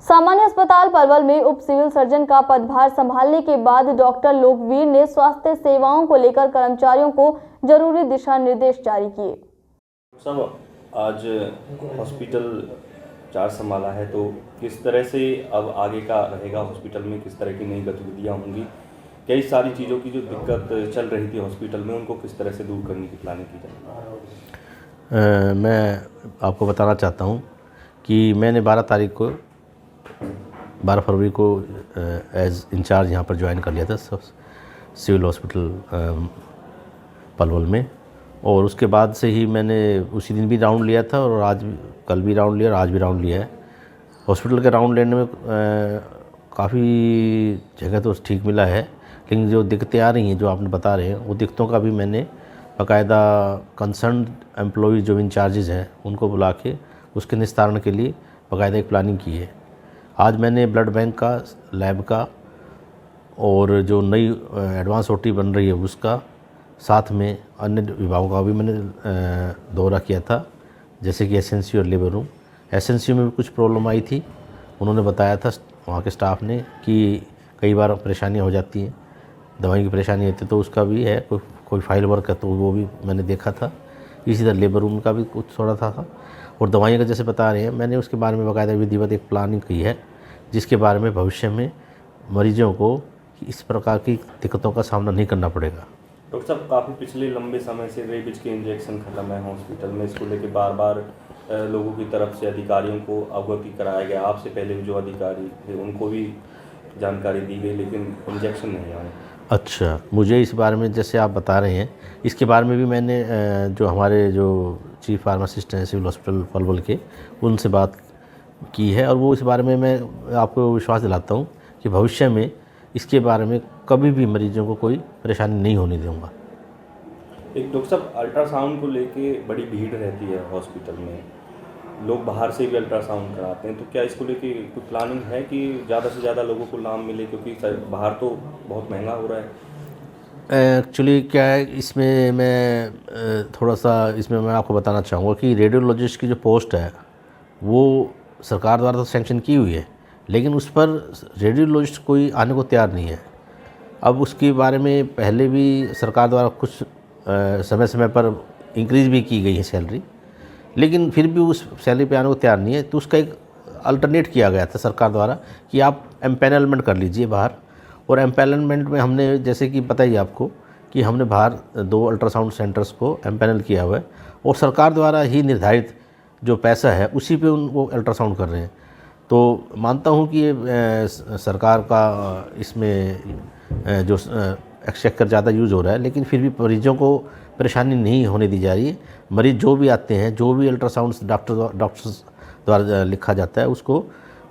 सामान्य अस्पताल पलवल में उप सिविल सर्जन का पदभार संभालने के बाद डॉक्टर लोकवीर ने स्वास्थ्य सेवाओं को लेकर कर्मचारियों को जरूरी दिशा निर्देश जारी किए। सब आज हॉस्पिटल चार्ज संभाला है, तो किस तरह से अब आगे का रहेगा हॉस्पिटल में, किस तरह की नई गतिविधियां होंगी, कई सारी चीज़ों की जो दिक्कत चल रही थी हॉस्पिटल में उनको किस तरह से दूर करने की प्लानिंग की जाए। मैं आपको बताना चाहता हूं कि मैंने 12 फरवरी को एज इंचार्ज यहाँ पर ज्वाइन कर लिया था सिविल हॉस्पिटल पलवल में, और उसके बाद से ही मैंने उसी दिन भी राउंड लिया था और कल भी राउंड लिया और आज भी राउंड लिया है। हॉस्पिटल के राउंड लेने में काफ़ी जगह तो ठीक मिला है, लेकिन जो दिक्कतें आ रही हैं जो आपने बता रहे हैं वो दिक्कतों का भी मैंने बाकायदा कंसर्न एम्प्लॉय जो इंचार्जेज़ हैं उनको बुला के उसके निस्तारण के लिए बाकायदा एक प्लानिंग की है। आज मैंने ब्लड बैंक का, लैब का और जो नई एडवांस ओटी बन रही है उसका, साथ में अन्य विभागों का भी मैंने दौरा किया था, जैसे कि एसएनसी और लेबर रूम। एसएनसी में भी कुछ प्रॉब्लम आई थी, उन्होंने बताया था वहाँ के स्टाफ ने कि कई बार परेशानियाँ हो जाती हैं, दवाई की परेशानी होती है, तो उसका भी है कोई फाइल वर्क है तो वो भी मैंने देखा था। इसी तरह लेबर रूम का भी कुछ थोड़ा था और दवाइयों का जैसे बता रहे हैं, मैंने उसके बारे में बाकायदा विधिवत एक प्लानिंग की है जिसके बारे में भविष्य में मरीजों को इस प्रकार की दिक्कतों का सामना नहीं करना पड़ेगा। डॉक्टर साहब, काफ़ी पिछले लंबे समय से रेबीज के इंजेक्शन ख़त्म है हॉस्पिटल में, इसको लेकर बार बार लोगों की तरफ से अधिकारियों को अवगति कराया गया। आपसे पहले जो अधिकारी थे उनको भी जानकारी दी गई, लेकिन इंजेक्शन नहीं आए। अच्छा, मुझे इस बारे में जैसे आप बता रहे हैं इसके बारे में भी मैंने जो हमारे जो चीफ फार्मासिस्ट हैं सिविल हॉस्पिटल पलवल के, उनसे बात की है और वो इस बारे में मैं आपको विश्वास दिलाता हूँ कि भविष्य में इसके बारे में कभी भी मरीजों को कोई परेशानी नहीं होने दूंगा। एक डॉक्टर साहब, अल्ट्रासाउंड को लेके बड़ी भीड़ रहती है हॉस्पिटल में, लोग बाहर से भी अल्ट्रासाउंड कराते हैं, तो क्या इसको लेके कोई प्लानिंग है कि ज़्यादा से ज़्यादा लोगों को लाभ मिले, क्योंकि बाहर तो बहुत महंगा हो रहा है। एक्चुअली क्या है, इसमें मैं थोड़ा सा इसमें मैं आपको बताना चाहूँगा कि रेडियोलॉजिस्ट की जो पोस्ट है वो सरकार द्वारा तो सैंक्शन की हुई है, लेकिन उस पर रेडियोलॉजिस्ट कोई आने को तैयार नहीं है। अब उसके बारे में पहले भी सरकार द्वारा कुछ समय समय पर इंक्रीज़ भी की गई है सैलरी, लेकिन फिर भी उस सैलरी पे आने को तैयार नहीं है। तो उसका एक अल्टरनेट किया गया था सरकार द्वारा कि आप एम्पैनलमेंट कर लीजिए बाहर, और एम्पैनलमेंट में हमने जैसे कि पता ही आपको कि हमने बाहर 2 अल्ट्रासाउंड सेंटर्स को एम्पैनल किया हुआ है और सरकार द्वारा ही निर्धारित जो पैसा है उसी पे वो अल्ट्रासाउंड कर रहे हैं। तो मानता हूँ कि ये सरकार का इसमें जो एक्सचेकर ज़्यादा यूज़ हो रहा है, लेकिन फिर भी मरीजों को परेशानी नहीं होने दी जा रही है। मरीज़ जो भी आते हैं, जो भी अल्ट्रासाउंड डॉक्टर्स द्वारा लिखा जाता है उसको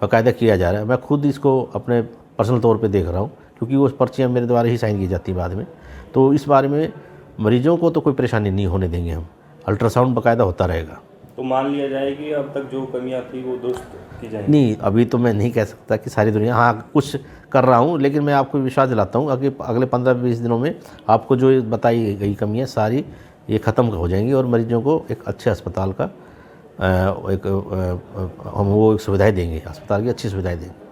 बाकायदा किया जा रहा है। मैं खुद इसको अपने पर्सनल तौर पे देख रहा हूँ, क्योंकि वो पर्चियाँ मेरे द्वारा ही साइन की जाती है बाद में। तो इस बारे में मरीजों को तो कोई परेशानी नहीं होने देंगे हम, अल्ट्रासाउंड बाकायदा होता रहेगा। तो मान लिया जाए कि अब तक जो कमियां थी वो दुरुस्त की जाएंगी? नहीं, अभी तो मैं नहीं कह सकता कि सारी दुनिया, हाँ कुछ कर रहा हूँ, लेकिन मैं आपको विश्वास दिलाता हूँ कि अगले 15-20 दिनों में आपको जो बताई गई कमियाँ सारी ये ख़त्म हो जाएंगी और मरीजों को एक अच्छे अस्पताल का हम वो एक सुविधाएँ देंगे, अस्पताल की अच्छी सुविधाएँ देंगे।